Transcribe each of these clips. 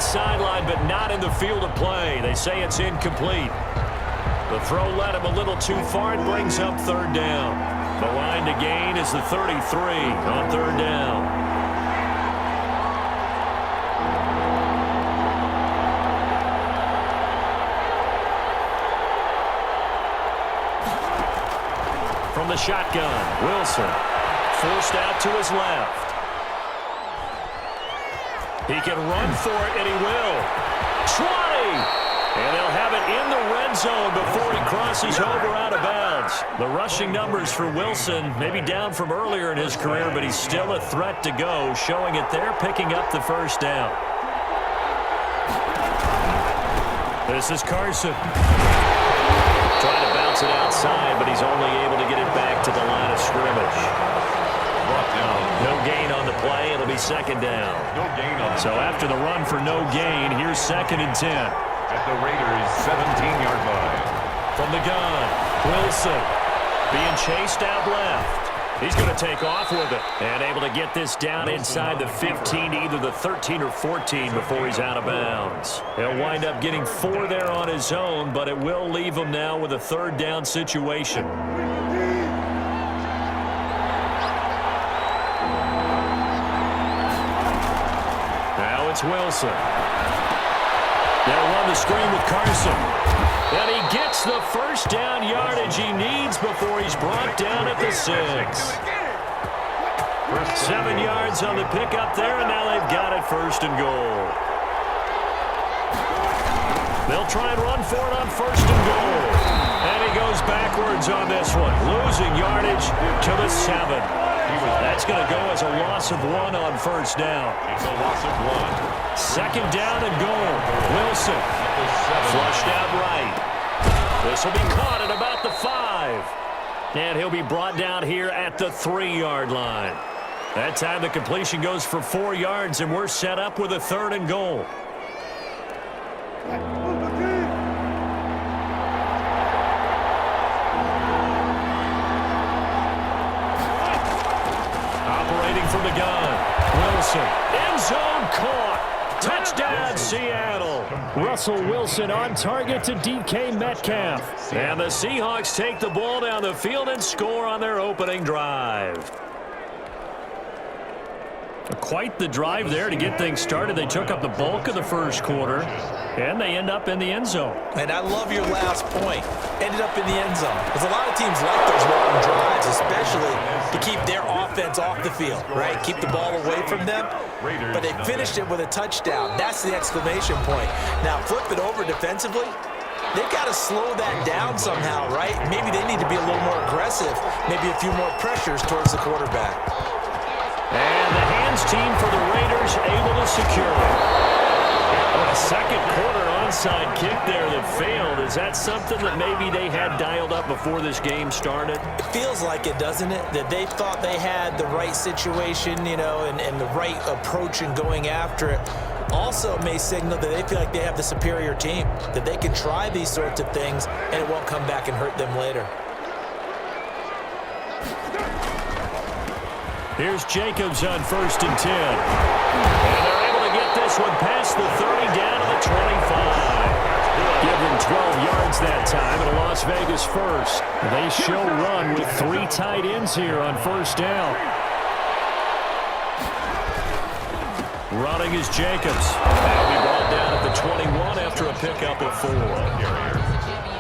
sideline, but not in the field of play. They say it's incomplete. The throw led him a little too far and brings up third down. The line to gain is the 33 on third down. From the shotgun, Wilson forced out to his left. He can run for it, and he will. 20! And they'll have it in the red zone before he crosses over out of bounds. The rushing numbers for Wilson maybe down from earlier in his career, but he's still a threat to go, showing it there, picking up the first down. This is Carson. Trying to bounce it outside, but he's only able to get it back to the line of scrimmage. No gain on the play. It'll be second down. So after the run for no gain, here's 2nd and 10. At the Raiders' 17-yard line. From the gun, Wilson being chased out left. He's going to take off with it and able to get this down inside the 15 to either the 13 or 14 before he's out of bounds. He'll wind up getting 4 there on his own, but it will leave him now with a third down situation. Now it's Wilson. They'll run the screen with Carson. And he gets the first down yardage he needs before he's brought down at the 6. 7 yards on the pickup there, and now they've got it 1st and goal. They'll try and run for it on 1st and goal. And he goes backwards on this one, losing yardage to the 7. That's going to go as a loss of 1 on 1st down. It's a loss of 1. 2nd down and goal. Wilson flushed out right. This will be caught at about the 5. And he'll be brought down here at the 3-yard line. That time the completion goes for 4 yards, and we're set up with a 3rd and goal. Operating from the gun, Wilson. End zone caught. Touchdown, Seattle. Russell Wilson on target to DK Metcalf. And the Seahawks take the ball down the field and score on their opening drive. Quite the drive there to get things started. They took up the bulk of the first quarter, and they end up in the end zone. And I love your last point. Ended up in the end zone. Because a lot of teams like those long drives, especially to keep their offense off the field, right? Keep the ball away from them. But they finished it with a touchdown. That's the exclamation point. Now, flip it over defensively. They've got to slow that down somehow, right? Maybe they need to be a little more aggressive. Maybe a few more pressures towards the quarterback. And the hands team for the Raiders able to secure it. A second quarter onside kick there that failed. Is that something that maybe they had dialed up before this game started? It feels like it, doesn't it? That they thought they had the right situation, you know, and the right approach in going after it. Also may signal that they feel like they have the superior team, that they can try these sorts of things and it won't come back and hurt them later. Here's Jacobs on 1st and 10. And they're able to get this one past the 30 down to the 25. Give them 12 yards that time at a Las Vegas first. They show run with 3 tight ends here on 1st down. Running is Jacobs. That'll be brought down at the 21 after a pickup of 4.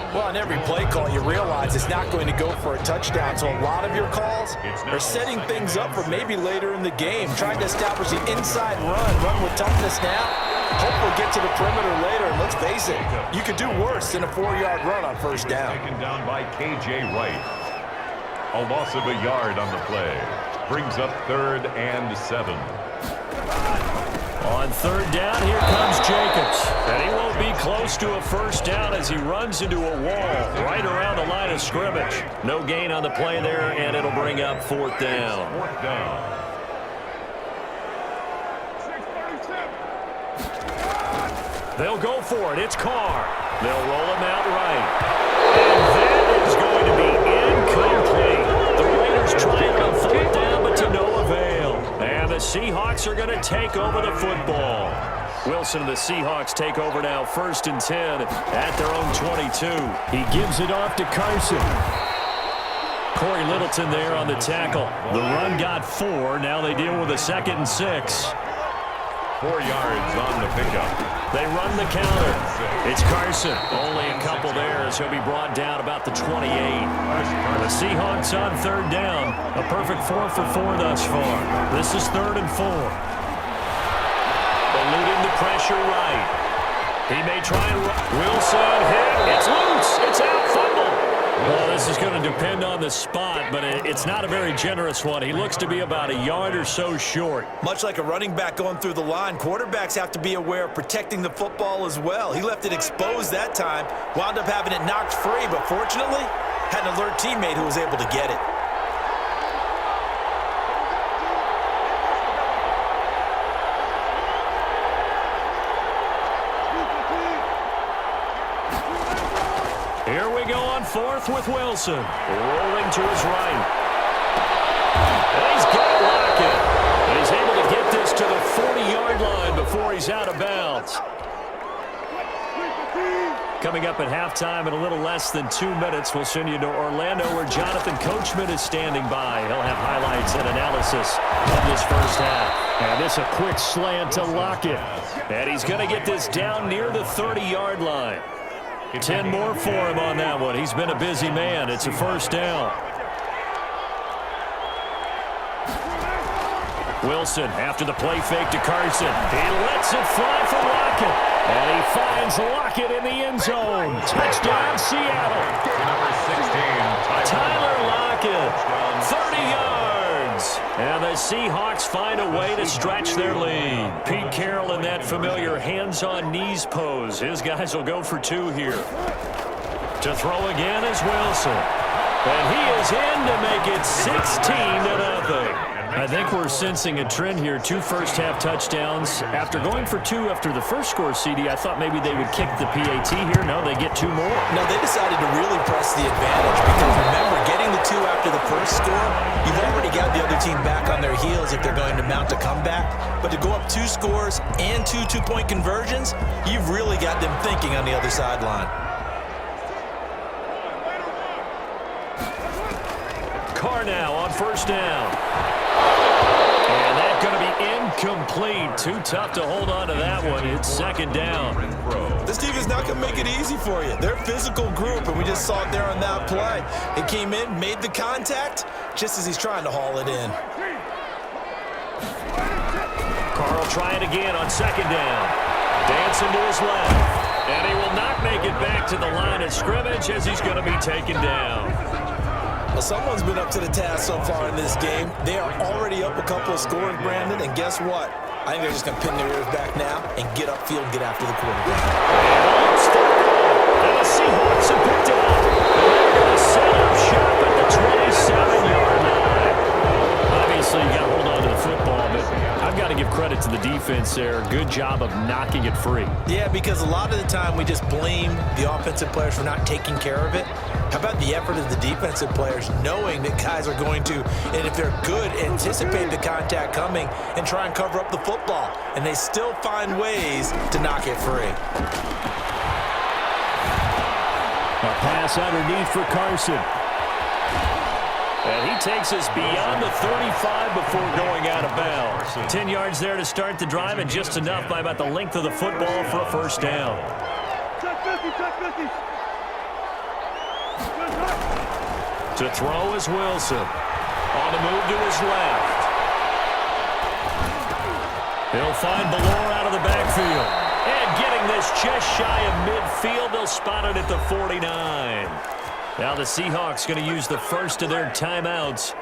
Well, on every play call, you realize it's not going to go for a touchdown. So a lot of your calls are setting things up for maybe later in the game, trying to establish the inside run with toughness now. Hopefully get to the perimeter later. And let's face it, you could do worse than a 4-yard run on 1st down. Taken down by K.J. Wright. A loss of a yard on the play. Brings up 3rd and 7. On 3rd down, here comes Jacobs. And he won't be close to a 1st down as he runs into a wall right around the line of scrimmage. No gain on the play there, and it'll bring up 4th down. 4th down. They'll go for it. It's Carr. They'll roll him out right. And that is going to be incomplete. The Raiders trying on 4th down, but to no avail. And the Seahawks are going to take over the football. Wilson and the Seahawks take over now, 1st and 10 at their own 22. He gives it off to Carson. Corey Littleton there on the tackle. The run got 4. Now they deal with a 2nd and 6. 4 yards on the pickup. They run the counter. It's Carson. Only a couple there as he'll be brought down about the 28. The Seahawks on 3rd down. A perfect 4 for 4 thus far. This is 3rd and 4. Eluding the pressure right. He may try and run. Wilson hit. It's loose. It's out. Fumble. Well, this is going to depend on the spot, but it's not a very generous one. He looks to be about a yard or so short. Much like a running back going through the line, quarterbacks have to be aware of protecting the football as well. He left it exposed that time, wound up having it knocked free, but fortunately, had an alert teammate who was able to get it. Here we go on 4th with Wilson. Rolling to his right. And he's got Lockett. And he's able to get this to the 40-yard line before he's out of bounds. Coming up at halftime in a little less than 2 minutes, we'll send you to Orlando where Jonathan Coachman is standing by. He'll have highlights and analysis of this first half. And this a quick slant to Lockett. And he's going to get this down near the 30-yard line. 10 more for him on that one. He's been a busy man. It's a 1st down. Wilson after the play fake to Carson. He lets it fly for Lockett. And he finds Lockett in the end zone. Touchdown, Seattle. Number 16, Tyler Lockett, 30 yards. And the Seahawks find a way to stretch their lead. Pete Carroll in that familiar hands-on-knees pose. His guys will go for 2 here. To throw again is Wilson. And he is in to make it 16-0. I think we're sensing a trend here. 2 first-half touchdowns. After going for 2 after the first score, CD, I thought maybe they would kick the PAT here. No, they get 2 more. No, they decided to really press the advantage because, remember, getting the 2 after the first score, you've already got the other team back on their heels if they're going to mount a comeback. But to go up 2 scores and 2 two-point conversions, you've really got them thinking on the other sideline. Carr now on 1st down. And that's going to be incomplete. Too tough to hold on to that one. It's 2nd down. This defense not going to make it easy for you. They're a physical group, and we just saw it there on that play. It came in, made the contact, just as he's trying to haul it in. Carr will try it again on 2nd down. Dancing to his left. And he will not make it back to the line of scrimmage as he's going to be taken down. Well, someone's been up to the task so far in this game. They are already up a couple of scores, Brandon, and guess what? I think they're just going to pin their ears back now and get upfield and get after the quarterback. And the Seahawks have picked it up. And they're going to set up shop at the 27-yard line. Obviously, you got to hold on to the football, but I've got to give credit to the defense there. Good job of knocking it free. Yeah, because a lot of the time we just blame the offensive players for not taking care of it. How about the effort of the defensive players knowing that guys are going to, and if they're good, anticipate the contact coming and try and cover up the football. And they still find ways to knock it free. A pass underneath for Carson. And he takes us beyond the 35 before going out of bounds. 10 yards there to start the drive, and just enough by about the length of the football for a 1st down. To throw is Wilson. On the move to his left. He'll find Ballore out of the backfield. And getting this just shy of midfield, they'll spot it at the 49. Now the Seahawks going to use the first of their timeouts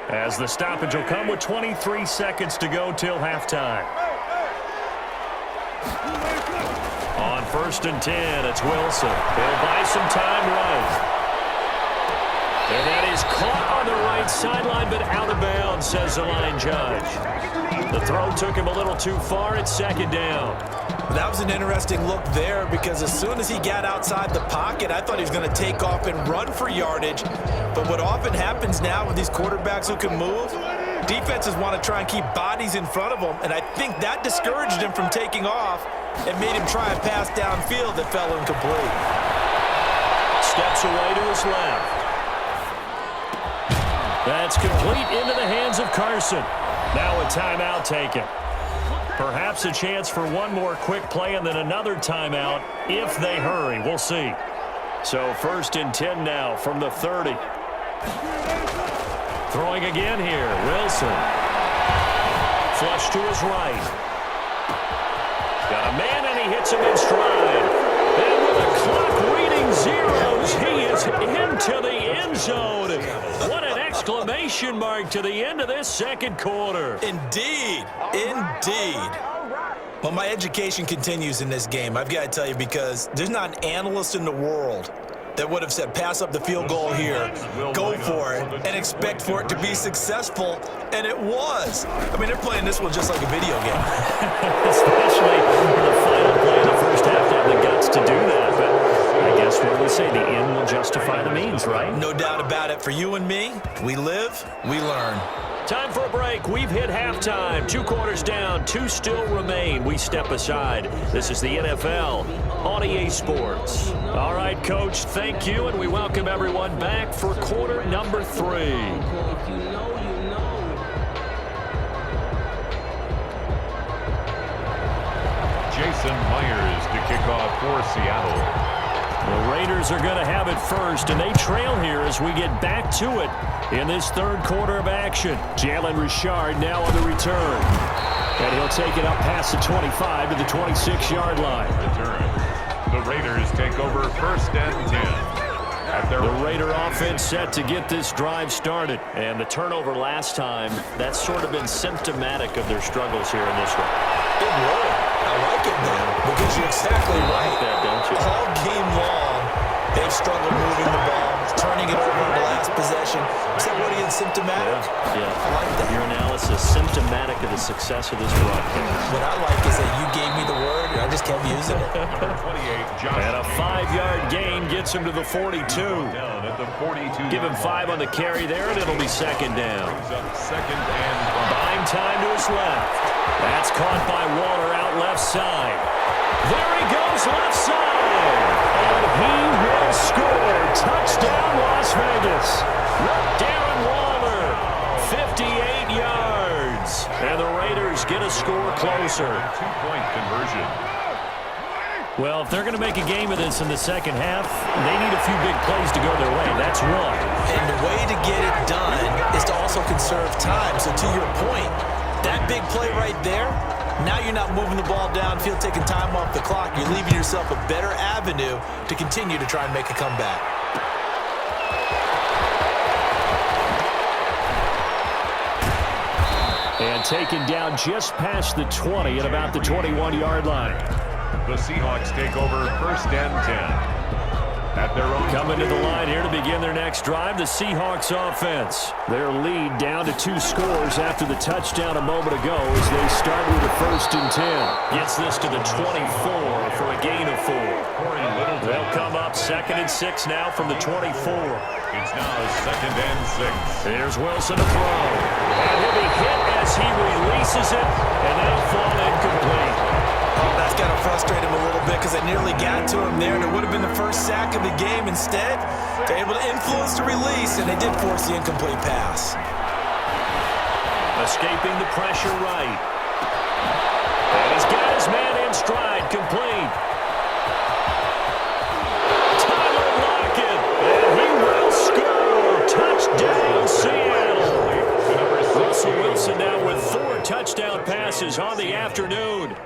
as the stoppage will come with 23 seconds to go till halftime. On 1st and 10, it's Wilson. He'll buy some time right. And that is caught on the right sideline, but out of bounds, says the line judge. The throw took him a little too far. It's 2nd down. That was an interesting look there because as soon as he got outside the pocket, I thought he was going to take off and run for yardage. But what often happens now with these quarterbacks who can move, Defenses want to try and keep bodies in front of them, and I think that discouraged him from taking off and made him try a pass downfield that fell incomplete. Steps away to his left. That's complete into the hands of Carson. Now a timeout taken. Perhaps a chance for one more quick play and then another timeout if they hurry. We'll see. So 1st and 10 now from the 30. Throwing again here. Wilson. Flush to his right. Got a man and he hits him in stride. And with the clock reading zeros, he is into the end zone. What an exclamation mark to the end of this second quarter. Indeed. Indeed. Well, my education continues in this game, I've got to tell you, because there's not an analyst in the world that would have said pass up the field goal here, go for it, and expect for it to be successful, and it was. I mean, they're playing this one just like a video game. Especially the final play in the first half to have the guts to do that, but I guess what we say, the end will justify the means, right? No doubt about it. For you and me, we live, we learn. Time for a break. We've hit halftime. 2 quarters down. 2 still remain. We step aside. This is the NFL on EA Sports. All right, Coach, thank you, and we welcome everyone back for quarter number 3. Jason Myers to kick off for Seattle. The Raiders are going to have it first, and they trail here as we get back to it in this third quarter of action. Jalen Richard now on the return. And he'll take it up past the 25 to the 26-yard line. Return. The Raiders take over 1st and 10. The Raider offense set to get this drive started. And the turnover last time, that's sort of been symptomatic of their struggles here in this one. Big role. I like it now because you're exactly right. Like that, don't you? All game long, they've struggled moving the ball, turning it over in the last possession. Is that what he is symptomatic? Yeah. I like that. Your analysis symptomatic of the success of this broadcast. What I like is that you gave me the word, and I just kept using it. And a 5-yard gain gets him to the 42. Down at the 42. Give him 5 on the carry there, and it'll be second down. Second and 5. Buying time to his left. That's caught by Waller out left side. There he goes left side. And he will score. Touchdown, Las Vegas. Darren Waller, 58 yards. And the Raiders get a score closer. 2-point conversion. Well, if they're going to make a game of this in the second half, they need a few big plays to go their way. That's one. And the way to get it done is to also conserve time. So to your point, that big play right there, now you're not moving the ball downfield, taking time off the clock. You're leaving yourself a better avenue to continue to try and make a comeback. And taken down just past the 20 at about the 21-yard line. The Seahawks take over 1st and 10. At their own Coming to the line here to begin their next drive, the Seahawks offense. Their lead down to 2 scores after the touchdown a moment ago as they start with a 1st and 10. Gets this to the 24 for a gain of 4. They'll come up 2nd and 6 now from the 24. It's now 2nd and 6. Here's Wilson to throw. And he'll be hit as he releases it, and that'll fall incomplete. Oh, that's got to frustrate him a little bit because they nearly got to him there, and it would have been the first sack of the game. Instead, they're able to influence the release, and they did force the incomplete pass. Escaping the pressure right. And he's got his man in stride, complete. Tyler Lockett, and he will score. Touchdown, Seattle. Russell Wilson now with 4 touchdown passes on the afternoon.